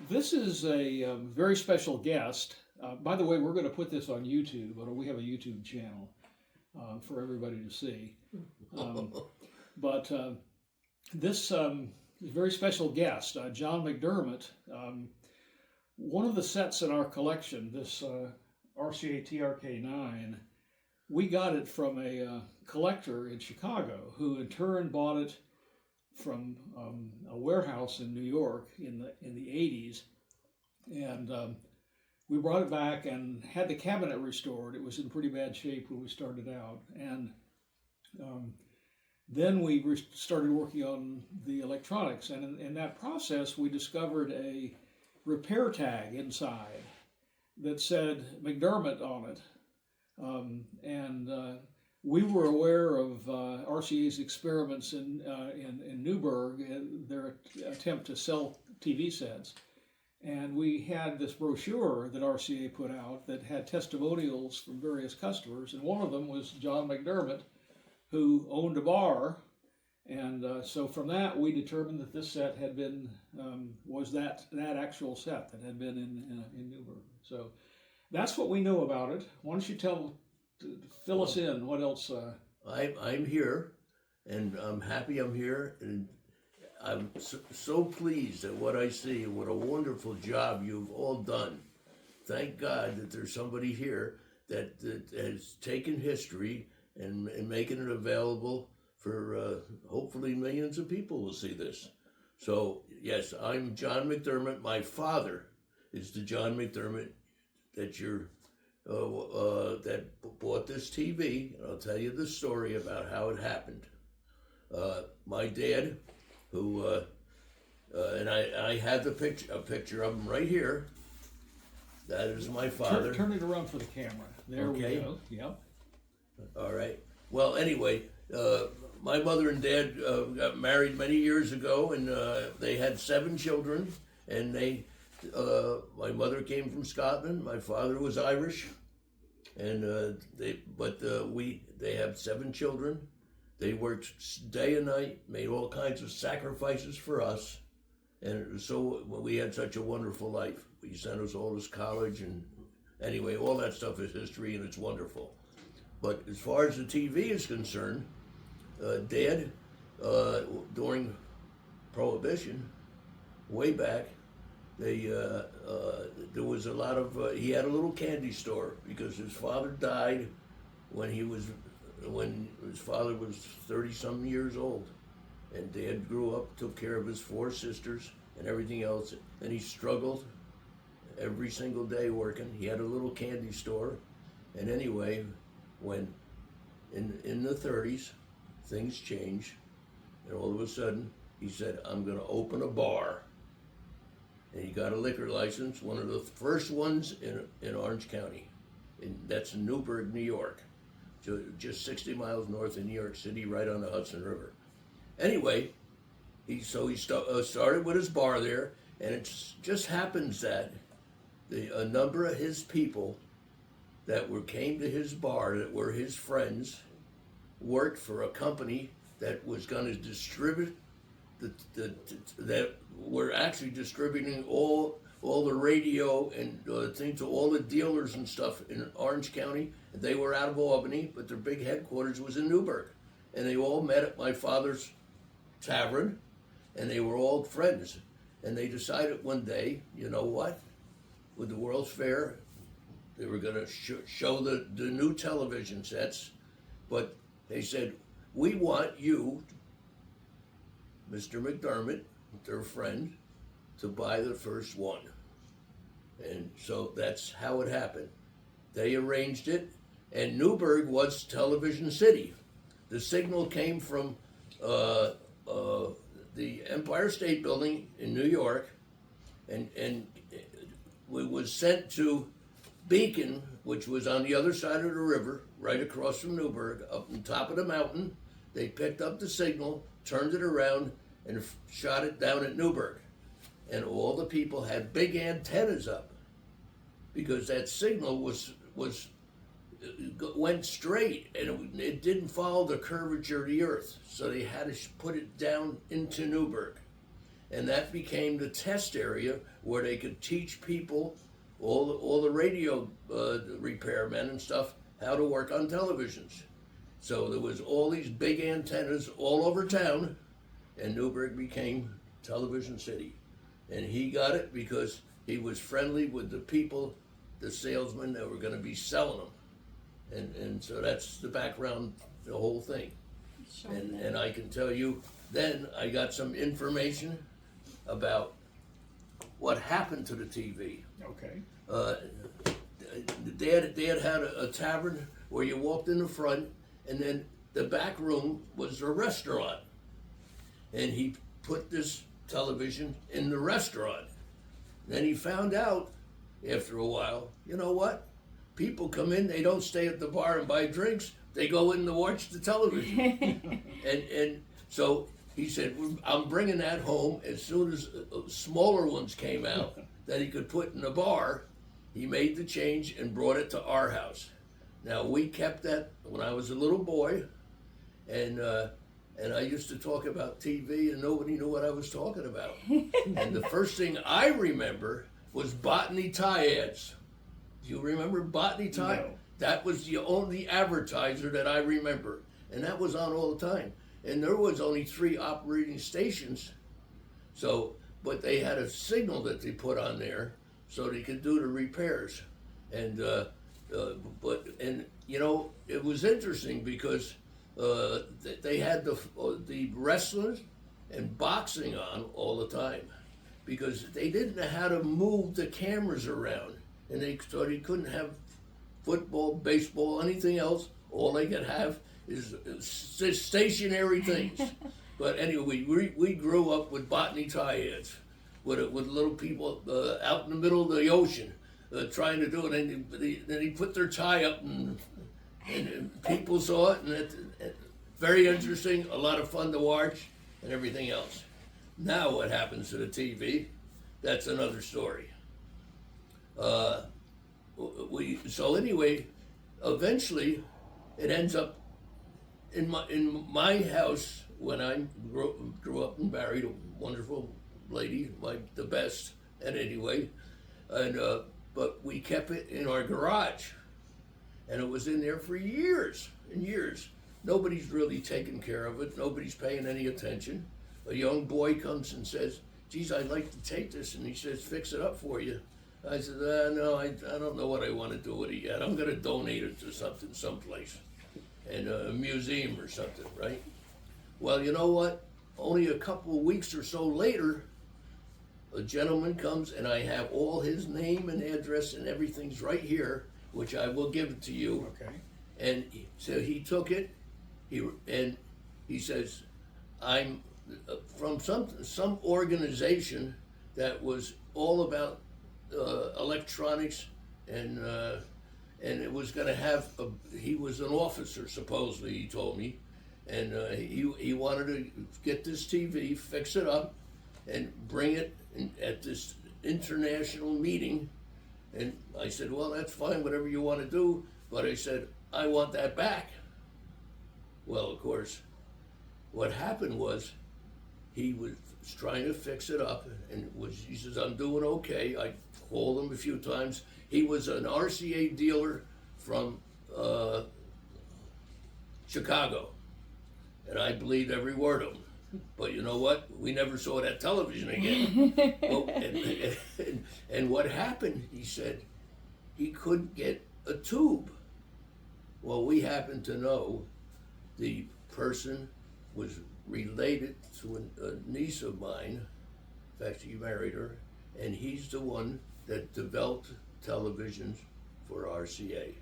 This is a very special guest. By the way, we're going to put this on YouTube. We have a YouTube channel for everybody to see. Um, but this is a very special guest, John McDermott. One of the sets in our collection, this RCA TRK-9, we got it from a collector in Chicago who in turn bought it from a warehouse in New York in the 80s, and we brought it back and had the cabinet restored. It was in pretty bad shape when we started out, and then we started working on the electronics, and in that process we discovered a repair tag inside that said McDermott on it, and we were aware of RCA's experiments in Newburgh, their attempt to sell TV sets. And we had this brochure that RCA put out that had testimonials from various customers. And one of them was John McDermott, who owned a bar. And so from that, we determined that this set had been, was that actual set that had been in Newburgh. So that's what we know about it. Why don't you fill us in. What else? I'm here, and I'm happy I'm here, and I'm so pleased at what I see and what a wonderful job you've all done. Thank God that there's somebody here that has taken history and making it available for hopefully millions of people will see this. So yes, I'm John McDermott. My father is the John McDermott that you're that bought this TV. I'll tell you the story about how it happened. My dad, who and I have a picture of him right here. That is my father. Turn it around for the camera. There Okay. we go. Yep. All right. Well, anyway, my mother and dad got married many years ago, and they had 7 children. And my mother came from Scotland. My father was Irish, and they have 7 children. They worked day and night, made all kinds of sacrifices for us, and it was we had such a wonderful life. He sent us all to college, and anyway, all that stuff is history, and it's wonderful. But as far as the TV is concerned, Dad, during Prohibition, way back, there was a lot of he had a little candy store because his father died when his father was 30-some years old, and Dad grew up, took care of his 4 sisters and everything else, and he struggled every single day working. He had a little candy store, and anyway, when in the 30s things changed, and all of a sudden he said, I'm going to open a bar. And he got a liquor license, one of the first ones in Orange County. That's in Newburgh, New York, just 60 miles north of New York City, right on the Hudson River. Anyway, he started with his bar there, and it just happens that a number of his people that came to his bar, that were his friends, worked for a company that was going to distribute that were actually distributing all the radio and things to all the dealers and stuff in Orange County. They were out of Albany, but their big headquarters was in Newburgh. And they all met at my father's tavern, and they were all friends. And they decided one day, you know what, with the World's Fair, they were going to show the new television sets, but they said, we want you, Mr. McDermott, their friend, to buy the first one. And so that's how it happened. They arranged it, and Newburgh was Television City. The signal came from the Empire State Building in New York, and it was sent to Beacon, which was on the other side of the river, right across from Newburgh, up on top of the mountain. They picked up the signal, turned it around, and shot it down at Newburgh. And all the people had big antennas up because that signal went straight, and it didn't follow the curvature of the earth. So they had to put it down into Newburgh. and that became the test area where they could teach people, all the radio repairmen and stuff, how to work on televisions. So there was all these big antennas all over town, and Newburgh became Television City. And he got it because he was friendly with the people, the salesmen that were going to be selling them. And so that's the background, the whole thing. And I can tell you, then I got some information about what happened to the TV. Okay. Dad had a tavern where you walked in the front, and then the back room was a restaurant. And he put this television in the restaurant. Then he found out after a while, you know what? People come in, they don't stay at the bar and buy drinks, they go in to watch the television. and so he said, I'm bringing that home. As soon as smaller ones came out that he could put in the bar, he made the change and brought it to our house. Now, we kept that when I was a little boy, and I used to talk about TV, and nobody knew what I was talking about. And the first thing I remember was botany tie ads. Do you remember botany tie? No. That was the only advertiser that I remember, and that was on all the time. And there was only 3 operating stations, so but they had a signal that they put on there so they could do the repairs. And you know, it was interesting because they had the wrestlers and boxing on all the time, because they didn't know how to move the cameras around, and they thought you couldn't have football, baseball, anything else. All they could have is stationary things. But anyway, we grew up with botany tie ads, with little people out in the middle of the ocean trying to do it, and then he put their tie up, and people saw it, and it very interesting, a lot of fun to watch, and everything else. Now what happens to the TV? That's another story. So anyway, eventually, it ends up in my house when I grew up and married a wonderful lady, the best, and anyway, and but we kept it in our garage, and it was in there for years and years. Nobody's really taking care of it. Nobody's paying any attention. A young boy comes and says, "Geez, I'd like to take this," and he says, "Fix it up for you." I said, "No, I don't know what I want to do with it yet. I'm going to donate it to someplace, and a museum or something, right?" Well, you know what? Only a couple of weeks or so later, a gentleman comes, and I have all his name and address and everything's right here, which I will give it to you. Okay. And so he took it, and he says, "I'm from some organization that was all about electronics, and it was going to have he was an officer, supposedly, he told me, and he wanted to get this TV, fix it up, and bring it at this international meeting." And I said, "Well, that's fine, whatever you want to do," but I said, "I want that back." Well, of course, what happened was he was trying to fix it up, and he says, "I'm doing okay." I called him a few times. He was an RCA dealer from Chicago, and I believed every word of him. But you know what? We never saw that television again. Well, and what happened, he said, he couldn't get a tube. Well, we happen to know the person was related to a niece of mine. In fact, she married her, and he's the one that developed televisions for RCA.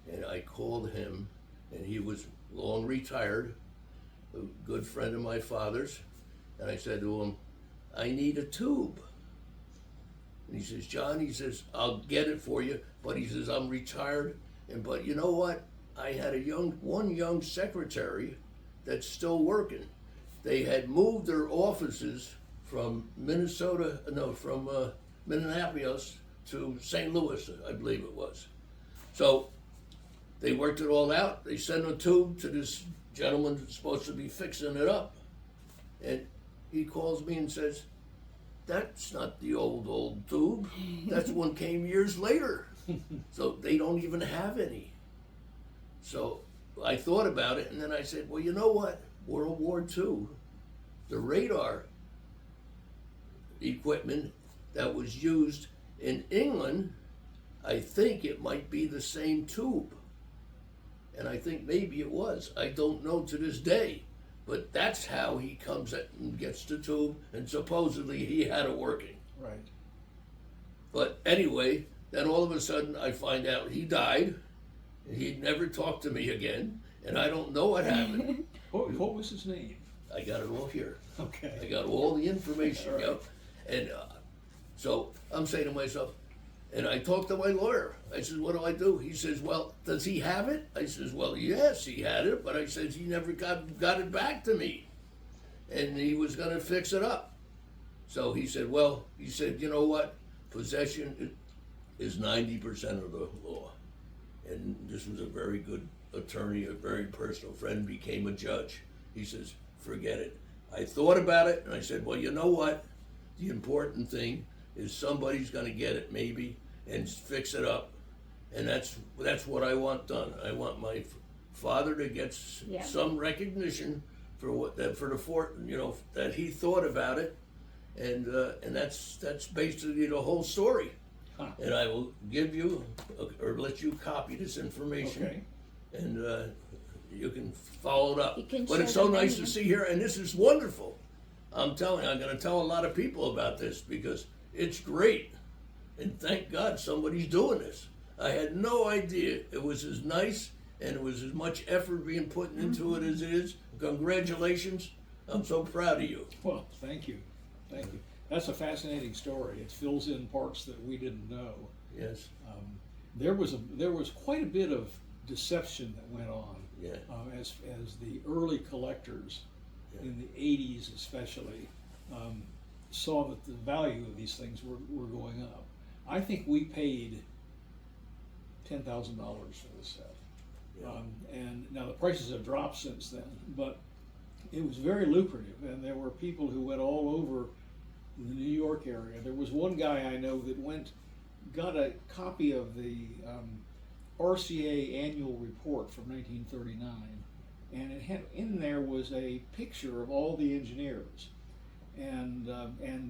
And I called him, and he was long retired, a good friend of my father's, and I said to him, "I need a tube." And he says, "John," he says, "I'll get it for you," but he says, "I'm retired, but you know what? I had one young secretary that's still working. They had moved their offices from Minneapolis to St. Louis, I believe it was. So they worked it all out. They sent a tube to this gentleman that's supposed to be fixing it up. And he calls me and says, "That's not the old tube. That's one came years later. So they don't even have any." So I thought about it, and then I said, well, you know what? World War II, the radar equipment that was used in England, I think it might be the same tube. And I think maybe it was. I don't know to this day. But that's how he comes at and gets the tube, and supposedly he had it working. Right. But anyway, then all of a sudden I find out he died, and he'd never talked to me again, and I don't know what happened. What was his name? I got it all here. Okay. I got all the information, All right. yep. And so I'm saying to myself, and I talked to my lawyer. I said, what do I do? He says, well, does he have it? I says, well, yes, he had it, but I said he never got it back to me. And he was going to fix it up. So he said, well, he said, you know what? Possession is 90% of the law. And this was a very good attorney, a very personal friend, became a judge. He says, forget it. I thought about it, and I said, well, you know what? The important thing is somebody's going to get it, maybe, and fix it up. And that's what I want done. I want my father to get some recognition for that he thought about it, and that's basically the whole story. Huh. And I will give you or let you copy this information, Okay. and you can follow it up. You can But share it's so the nice menu. to see here, and this is wonderful. I'm telling you, I'm going to tell a lot of people about this because it's great. And thank God somebody's doing this. I had no idea it was as nice and it was as much effort being put into it as it is. Congratulations. I'm so proud of you. Well, thank you. Thank you. That's a fascinating story. It fills in parts that we didn't know. Yes. There was quite a bit of deception that went on Yeah. as the early collectors in the 80s especially saw that the value of these things were going up. I think we paid $10,000 for this set. Yeah. And now the prices have dropped since then, but it was very lucrative, and there were people who went all over the New York area. There was one guy I know that got a copy of the RCA annual report from 1939, and it had in there was a picture of all the engineers and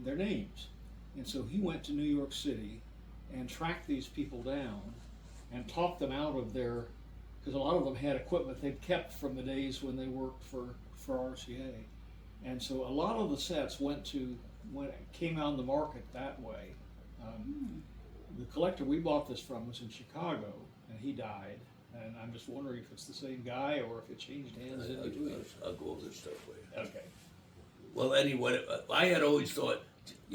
their names. And so he went to New York City and tracked these people down and talked them out of their, because a lot of them had equipment they'd kept from the days when they worked for RCA. And so a lot of the sets came on the market that way. The collector we bought this from was in Chicago, and he died. And I'm just wondering if it's the same guy or if it changed hands in between. I'll go over this stuff with you. Okay. Well, anyway, I had always thought,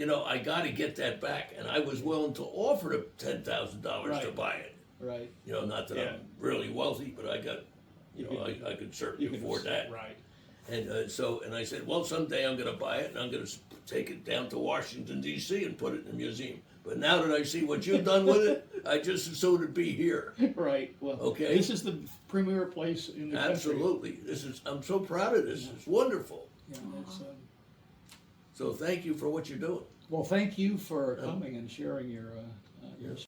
I got to get that back, and I was willing to offer them $10,000 to Right. buy it. Right. Not that Yeah. I'm really wealthy, but I got, I could certainly afford that. Right. And and I said, well, someday I'm going to buy it, and I'm going to take it down to Washington, D.C. and put it in a museum. But now that I see what you've done with it, I just as soon it be here. Right. Well, Okay. This is the premier place in the country. Absolutely. I'm so proud of this. It's wonderful. Yeah, it's, So thank you for what you're doing. well, thank you for coming and sharing your